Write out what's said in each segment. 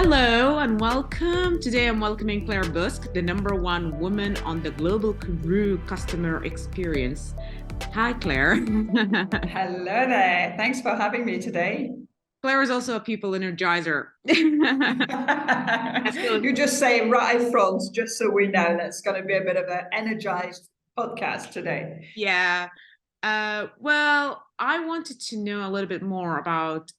Hello and welcome. Today I'm welcoming Claire Boscq, the #1 woman on the global Kuru customer experience. Hi, Claire. Hello there. Thanks for having me today. Claire is also a people energizer. You just say right front, just so we know that's going to be a bit of an energized podcast today. Yeah. Well, I wanted to know a little bit more about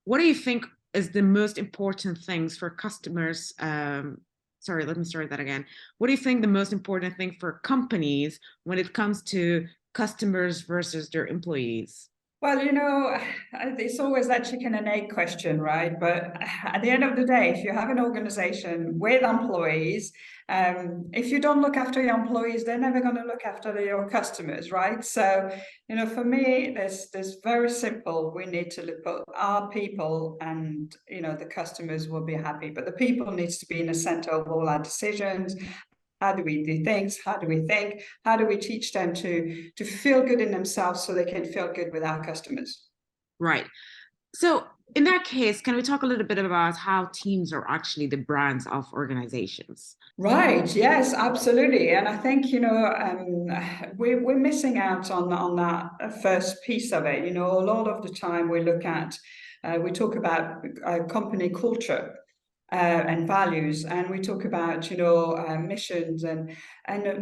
what do you think is the most important things for customers? Sorry, let me start that again. What do you think the most important thing for companies when it comes to customers versus their employees? Well, it's always that chicken and egg question, right? But at the end of the day, if you have an organization with employees, if you don't look after your employees, they're never going to look after your customers, right? So, for me, there's very simple. We need to look at our people, and the customers will be happy. But the people needs to be in the center of all our decisions. How do we do things? How do we think? How do we teach them to feel good in themselves so they can feel good with our customers? Right. So, in that case, can we talk a little bit about how teams are actually the brands of organizations? Right. Yes, absolutely. And I think, we're missing out on that first piece of it. A lot of the time we talk about company culture. And values, and we talk about missions, and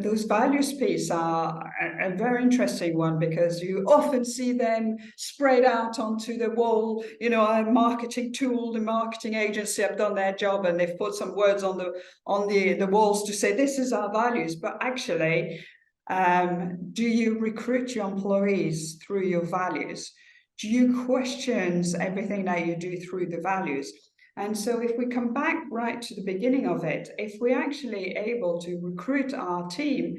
those values piece are a very interesting one, because you often see them sprayed out onto the wall. A marketing tool, the marketing agency have done their job, and they've put some words on the walls to say this is our values. But actually, do you recruit your employees through your values? Do you question everything that you do through the values? And so if we come back right to the beginning of it, if we're actually able to recruit our team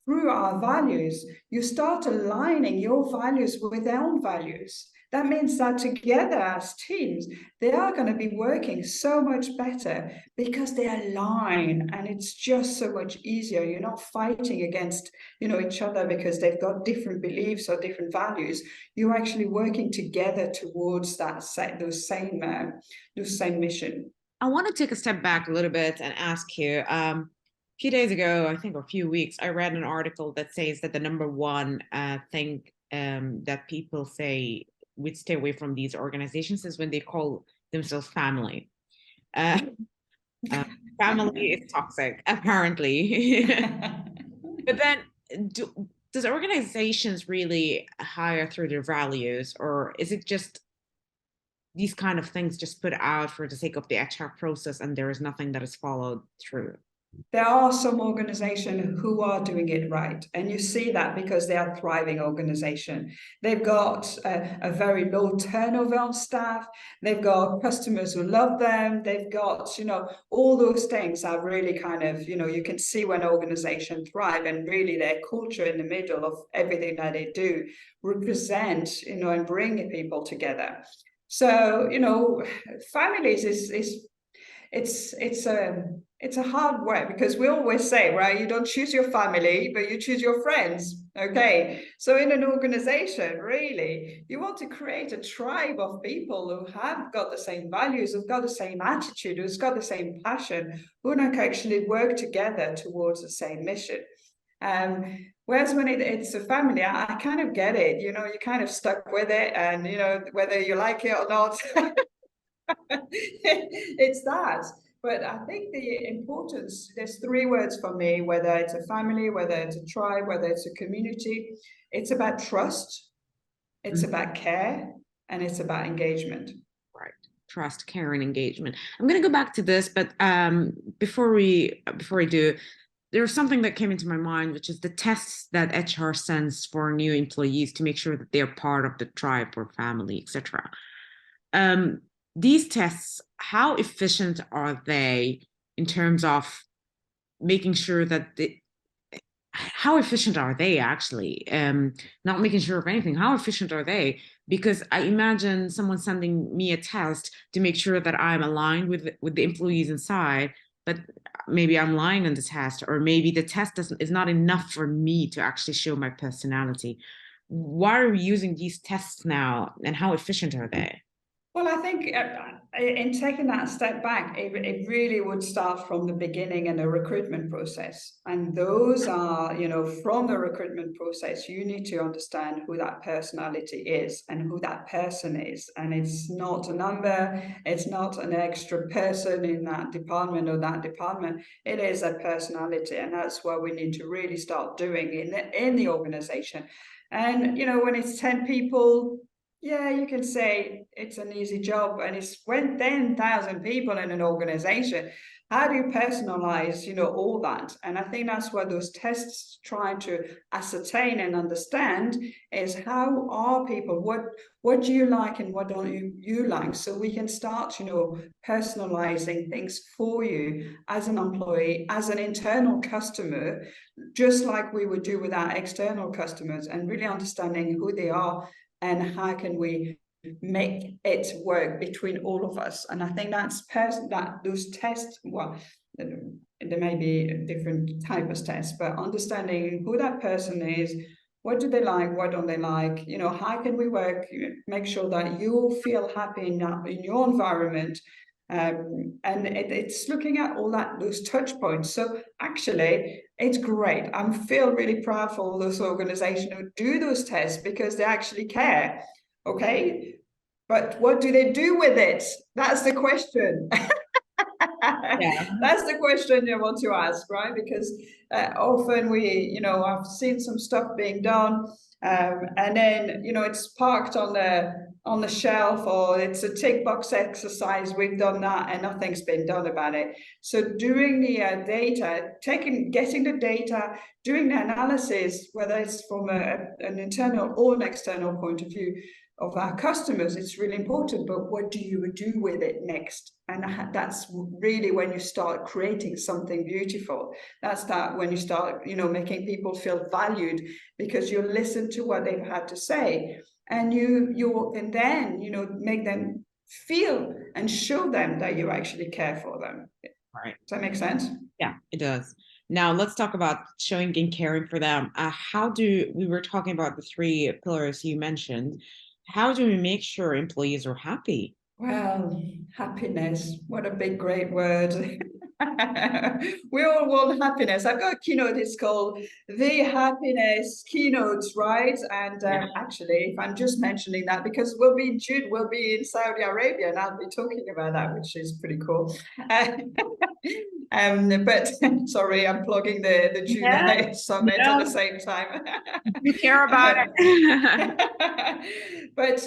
through our values, you start aligning your values with their own values. That means that together as teams, they are going to be working so much better because they align, and it's just so much easier. You're not fighting against, each other because they've got different beliefs or different values. You're actually working together towards those same mission. I want to take a step back a little bit and ask you. A few days ago, I think, or a few weeks, I read an article that says that the #1 thing that people say would stay away from these organizations is when they call themselves family. Uh, uh, Family is toxic, apparently. But then, does organizations really hire through their values, or is it just these kind of things just put out for the sake of the HR process and there is nothing that is followed through? There are some organizations who are doing it right, and you see that because they are thriving organization. They've got a very low turnover on staff. They've got customers who love them. They've got, all those things are really kind of, you can see when organizations thrive, and really their culture in the middle of everything that they do represent, and bring people together. So, families is it's a hard way, because we always say, right, you don't choose your family, but you choose your friends. Okay, so in an organization, really, you want to create a tribe of people who have got the same values, who've got the same attitude, who's got the same passion, who can actually work together towards the same mission. Whereas when it's a family, I kind of get it. You're kind of stuck with it, and whether you like it or not. It's that. But I think the importance, there's three words for me: whether it's a family, whether it's a tribe, whether it's a community. It's about trust, it's Mhm. about care, and it's about engagement. Right. Trust, care, and engagement. I'm going to go back to this, but before we do, there's something that came into my mind, which is the tests that HR sends for new employees to make sure that they're part of the tribe or family, etc. Um, these tests, how efficient are they in terms of making sure that how efficient are they actually? Not making sure of anything. How efficient are they? Because I imagine someone sending me a test to make sure that I'm aligned with the employees inside, but maybe I'm lying on the test, or maybe the test is not enough for me to actually show my personality. Why are we using these tests now, and how efficient are they? Well, I think in taking that step back, it really would start from the beginning in the recruitment process. And those are, from the recruitment process, you need to understand who that personality is and who that person is. And it's not a number, it's not an extra person in that department or that department. It is a personality. And that's what we need to really start doing in the organization. And, when it's 10 people, yeah, you can say it's an easy job, and it's when 10,000 people in an organization. How do you personalize, all that? And I think that's what those tests try to ascertain and understand is how are people, what do you like and what don't you like? So we can start, personalizing things for you as an employee, as an internal customer, just like we would do with our external customers, and really understanding who they are and how can we make it work between all of us. And I think that's those tests, well, there may be different types of tests, but understanding who that person is, what do they like, what don't they like, how can we work, make sure that you feel happy in your environment. And it's looking at all those touch points. So actually, it's great. I feel really proud for all those organizations who do those tests because they actually care. Okay, but what do they do with it? That's the question. Yeah. That's the question you want to ask, right? Because often I've seen some stuff being done, and then it's parked on the shelf, or it's a tick box exercise. We've done that, and nothing's been done about it. So doing the data, getting the data, doing the analysis, whether it's from an internal or an external point of view of our customers, it's really important. But what do you do with it next? And that's really when you start creating something beautiful. That's when you start, making people feel valued, because you listen to what they've had to say, and you can then, make them feel and show them that you actually care for them. Right. Does that make sense? Yeah, it does. Now let's talk about showing and caring for them. We were talking about the three pillars you mentioned. How do we make sure employees are happy? Well, happiness, what a big, great word. We all want happiness. I've got a keynote, it's called The Happiness Keynotes, right? And Yeah. actually, if I'm just mentioning that, because we'll be in June, we'll be in Saudi Arabia, and I'll be talking about that, which is pretty cool. But sorry, I'm plugging the Yeah, June summit at no, the same time. you care about it. But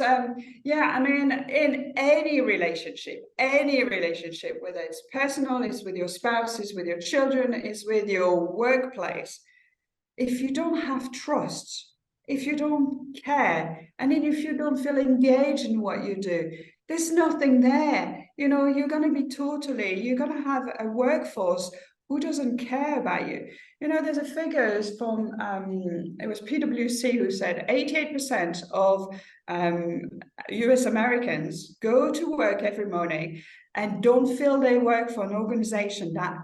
yeah, I mean, in any relationship, whether it's personal, it's with your spouse, it's with your children, it's with your workplace, if you don't have trust, if you don't care, and then if you don't feel engaged in what you do, there's nothing there. You're going to have a workforce who doesn't care about you. There's a figures from, it was PwC who said 88% of US Americans go to work every morning and don't feel they work for an organization that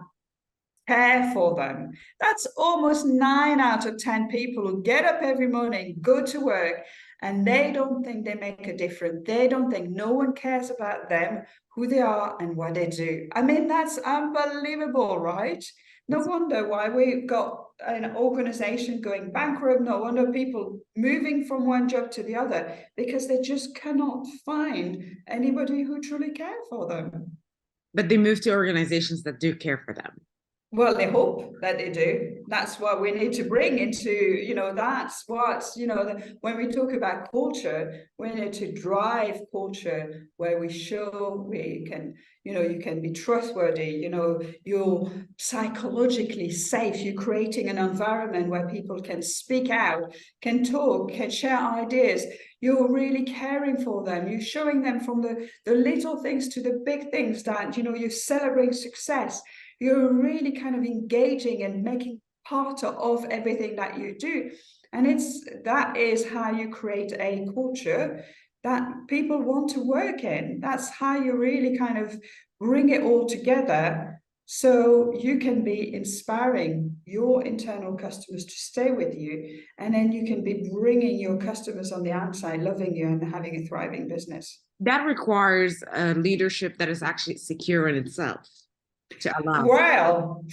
care for them. That's almost 9 out of 10 people who get up every morning, go to work, and they don't think they make a difference. They don't think no one cares about them, who they are, and what they do. I mean, that's unbelievable, right? No wonder why we've got an organization going bankrupt. No wonder people moving from one job to the other, because they just cannot find anybody who truly cares for them. But they move to organizations that do care for them. Well, they hope that they do. That's what we need to bring into, that's what, when we talk about culture, we need to drive culture where we show we can, you can be trustworthy, you're psychologically safe, you're creating an environment where people can speak out, can talk, can share ideas. You're really caring for them. You're showing them from the little things to the big things that, you're celebrating success. You're really kind of engaging and making part of everything that you do. And that is how you create a culture that people want to work in. That's how you really kind of bring it all together, so you can be inspiring your internal customers to stay with you, and then you can be bringing your customers on the outside loving you and having a thriving business. That requires a leadership that is actually secure in itself to allow. Well,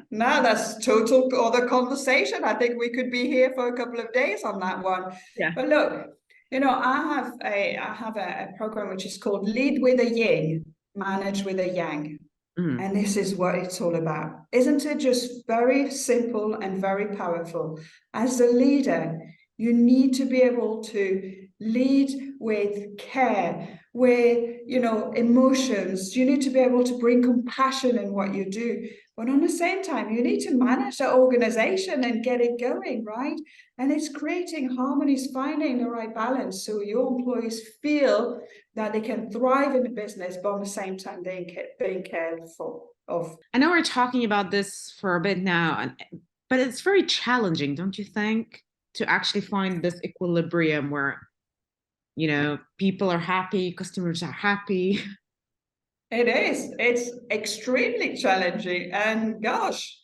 now that's total other conversation. I think we could be here for a couple of days on that one. Yeah. But look, I have a program which is called Lead with a Yin, Manage with a Yang. Mm. And this is what it's all about. Isn't it just very simple and very powerful? As a leader, you need to be able to lead with care, with emotions. You need to be able to bring compassion in what you do. But on the same time, you need to manage the organization and get it going, right? And it's creating harmonies, finding the right balance so your employees feel that they can thrive in the business, but at the same time being cared for of. I know we're talking about this for a bit now, but it's very challenging, don't you think, to actually find this equilibrium where, people are happy, customers are happy. It is. It's extremely challenging. And gosh,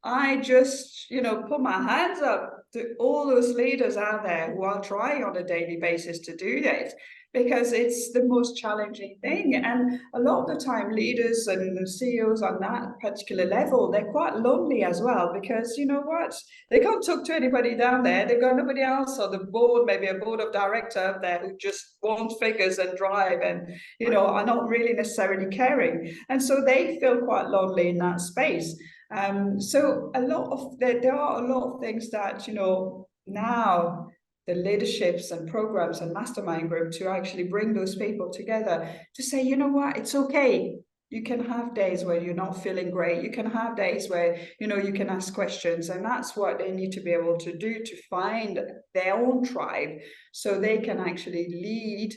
I just, put my hands up to all those leaders out there who are trying on a daily basis to do this, because it's the most challenging thing. And a lot of the time, leaders and CEOs on that particular level, they're quite lonely as well, because you know what? They can't talk to anybody down there. They've got nobody else on the board, maybe a board of director up there who just want figures and drive and, are not really necessarily caring. And so they feel quite lonely in that space. So there are a lot of things that, now the leaderships and programs and mastermind group to actually bring those people together to say, you know what, it's okay. You can have days where you're not feeling great. You can have days where, you can ask questions. And that's what they need to be able to do to find their own tribe so they can actually lead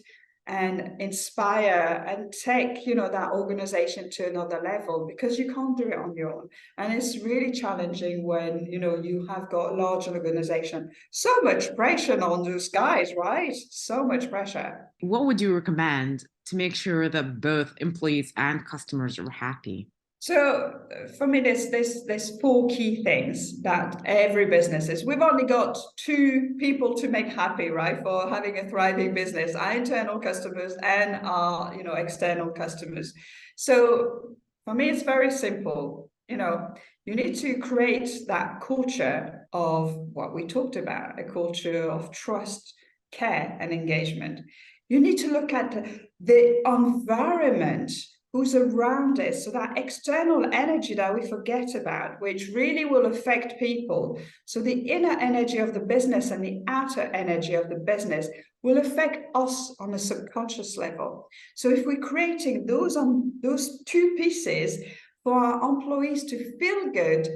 and inspire and take, that organization to another level, because you can't do it on your own. And it's really challenging when, you have got a large organization. So much pressure on those guys, right? So much pressure. What would you recommend to make sure that both employees and customers are happy? So for me, there's four key things that every business is. We've only got two people to make happy, right? For having a thriving business, our internal customers and our, external customers. So for me, it's very simple. You need to create that culture of what we talked about, a culture of trust, care, and engagement. You need to look at the environment who's around us. So that external energy that we forget about, which really will affect people. So the inner energy of the business and the outer energy of the business will affect us on a subconscious level. So if we're creating those two pieces for our employees to feel good,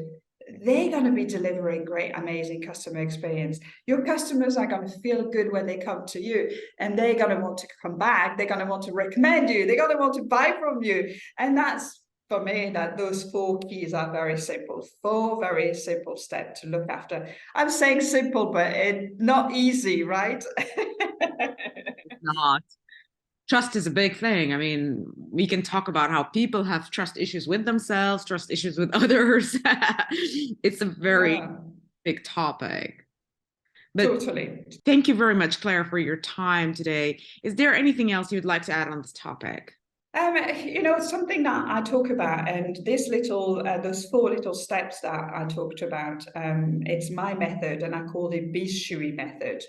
they're going to be delivering great, amazing customer experience. Your customers are going to feel good when they come to you, and they're going to want to come back. They're going to want to recommend you. They're going to want to buy from you. And that's, for me, that those four keys are very simple. Four very simple steps to look after. I'm saying simple, but it's not easy, right? Not. Trust is a big thing. I mean, we can talk about how people have trust issues with themselves, trust issues with others. It's a very big topic. But totally. Thank you very much, Claire, for your time today. Is there anything else you'd like to add on this topic? It's something that I talk about, and those four little steps that I talked about, it's my method, and I call it Boscq method.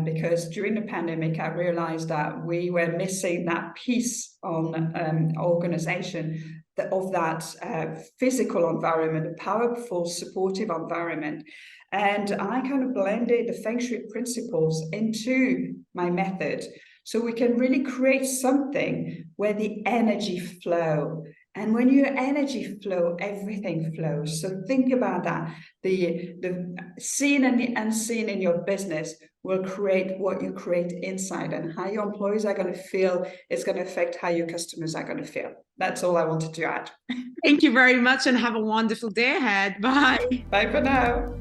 Because during the pandemic, I realized that we were missing that piece on organization of that physical environment, a powerful, supportive environment. And I kind of blended the Feng Shui principles into my method. So we can really create something where the energy flow. And when your energy flow, everything flows. So think about that. The seen and the unseen in your business will create what you create inside, and how your employees are going to feel is going to affect how your customers are going to feel. That's all I wanted to add. Thank you very much, and have a wonderful day ahead. Bye. Bye for now.